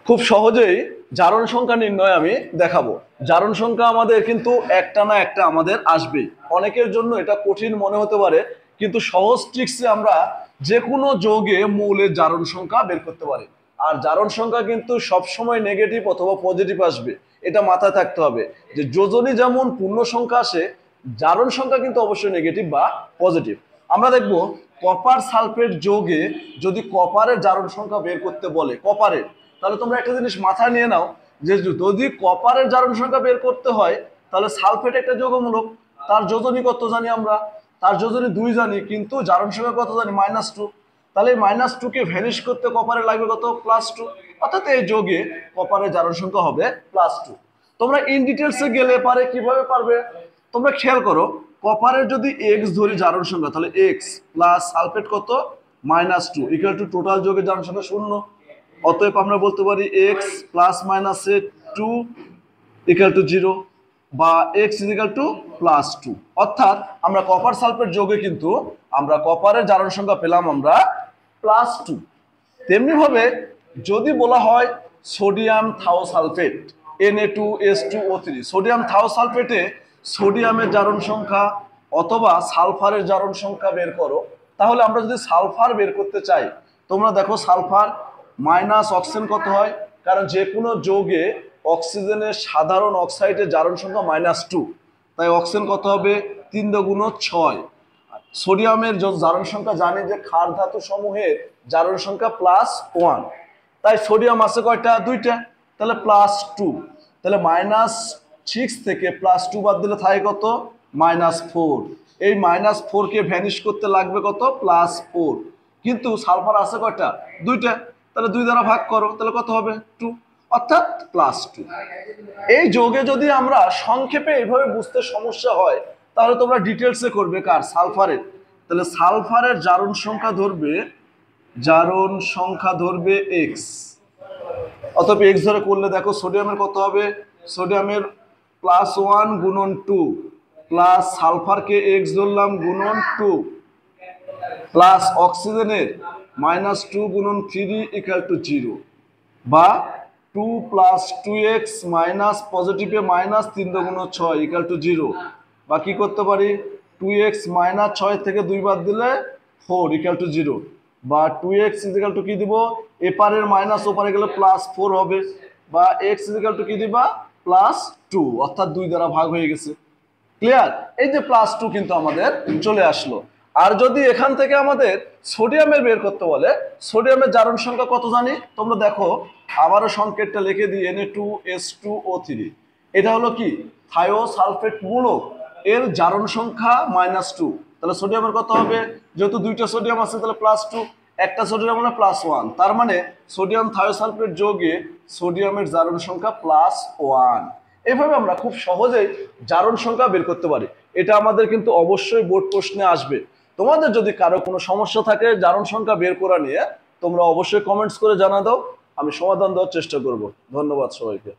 খুব সহজেই জারণ সংখ্যা নির্ণয় আমি দেখাবো। জারণ সংখ্যা আমাদের কিন্তু একটা না একটা আমাদের আসবেই। অনেকের জন্য এটা কঠিন মনে হতে পারে, কিন্তু সহজ ট্রিক্সে আমরা যে কোনো যৌগে মৌলের জারণ সংখ্যা বের করতে পারি। আর জারণ সংখ্যা কিন্তু সবসময় নেগেটিভ অথবা পজিটিভ আসবে, এটা মাথায় থাকতে হবে। যে যোজনী যেমন পূর্ণ সংখ্যা আসে, জারণ সংখ্যা কিন্তু অবশ্যই নেগেটিভ বা পজিটিভ। আমরা দেখব কপার সালফেট যৌগে যদি কপারের জারণ সংখ্যা বের করতে বলে, কপারের, তাহলে তোমরা একটা জিনিস মাথায় নিয়ে নাও যে যদি কপারের জারণ সংখ্যা বের করতে হয়, তাহলে সালফেট একটা যৌগমূলক, তার যোজনী কত জানি আমরা, তার যোজনী 2 জানি, কিন্তু জারণ সংখ্যা কত জানি -2। তাহলে -2 কে ভ্যানিশ করতে কপারে লাগবে কত, +2। অর্থাৎ এই যোগে কপারের জারণ সংখ্যা হবে +2। তোমরা ইন ডিটেলসে গেলে পারে কিভাবে পারবে, তোমরা খেয়াল করো, কপারের যদি এক্স ধরি জারণ সংখ্যা, তাহলে এক্স প্লাস সালফেট কত -2 ইকুয়াল টু টোটাল যোগের জারণ সংখ্যা 0। অতএব আমরা বলতে পারি এক্স প্লাস মাইনাসে 2 ইকুয়াল টু 0, বা এক্স ইকুয়াল টু +2। অর্থাৎ আমরা কপার সালফেট যোগে কিন্তু আমরা কপারের জারণ সংখ্যা পেলাম আমরা +2। তেমনি ভাবে যদি বলা হয় সোডিয়াম থাওসালফেট Na2S2O3, সোডিয়াম থাওসালফেটে সোডিয়ামের জারণ সংখ্যা অথবা সালফারের জারণ সংখ্যা বের করো, তাহলে আমরা যদি সালফার বের করতে চাই, তোমরা দেখো সালফার মাইনাস অক্সিজেন কত হয়, কারণ যে কোনো যৌগে অক্সিজেনের সাধারণ অক্সাইডের জারণ সংখ্যা -2, তাই অক্সিজেন কত হবে 3 × 6। সোডিয়ামের জারণ সংখ্যা জানি যে ক্ষার ধাতু সমূহের জারণ সংখ্যা +1, তাই সোডিয়াম আছে কয়টা, 2টা, তাহলে +2। তাহলে -6 থেকে +2 বাদ দিলে থাকে কত, -4। এই -4 কে ভ্যানিশ করতে লাগবে কত, +4। কিন্তু সালফার আছে কয়টা, 2টা, তাহলে 2 দ্বারা ভাগ করো, তাহলে কত হবে, 2, অর্থাৎ +2। এই যোগে যদি আমরা সংক্ষেপে এইভাবে বুঝতে সমস্যা হয়, তাহলে তোমরা ডিটেলসে করবে কার, সালফারের। তাহলে সালফারের জারণ সংখ্যা ধরবে এক্স। অতএব এক্স ধরে করলে দেখো সোডিয়ামের কত হবে, সোডিয়ামের +1 × 2 প্লাস সালফারকে এক্স ধরলাম গুণন 2 প্লাস অক্সিজেনের -2 × 3 ইকুয়াল টু 0, বা 2 + 2x মাইনাস পজিটিভে -3 × 6 ইকুয়াল টু 0, বা কি করতে পারি 2x -6 থেকে 2 বাদ দিলে 4 ইকুয়াল টু 0, বা 2x ইকুয়াল টু কি দিব, এপারের মাইনাস ওপারে গেলে +4 হবে, বা x ইকুয়াল টু কি দিবা +2, অর্থাৎ 2 দ্বারা ভাগ হয়ে গেছে। ক্লিয়ার? এই যে +2 কিন্তু আমাদের চলে আসলো। আর যদি এখান থেকে আমাদের সোডিয়ামের বের করতে বলে, সোডিয়ামের জারণ সংখ্যা কত জানি, তোমরা দেখো আবারও সংকেতটা লিখে দিই, Na2S2O3, এটা হলো কি থায়োসালফেট মূলক, এর জারণ সংখ্যা -2। তাহলে সোডিয়ামের কত হবে, যেহেতু 2টা সোডিয়াম আছে তাহলে +2, একটা সোডিয়াম হলো +1, তার মানে সোডিয়াম থায়োসালফেট যোগে সোডিয়ামের জারণ সংখ্যা +1। এভাবে আমরা খুব সহজেই জারণ সংখ্যা বের করতে পারি। এটা আমাদের কিন্তু অবশ্যই বোর্ড প্রশ্নে আসবে। তোমাদের যদি কারো কোনো সমস্যা থাকে জারণ সংখ্যা বের করা নিয়ে, তোমরা অবশ্যই কমেন্টস করে জানা দাও, আমি সমাধান দেওয়ার চেষ্টা করব। ধন্যবাদ সবাইকে।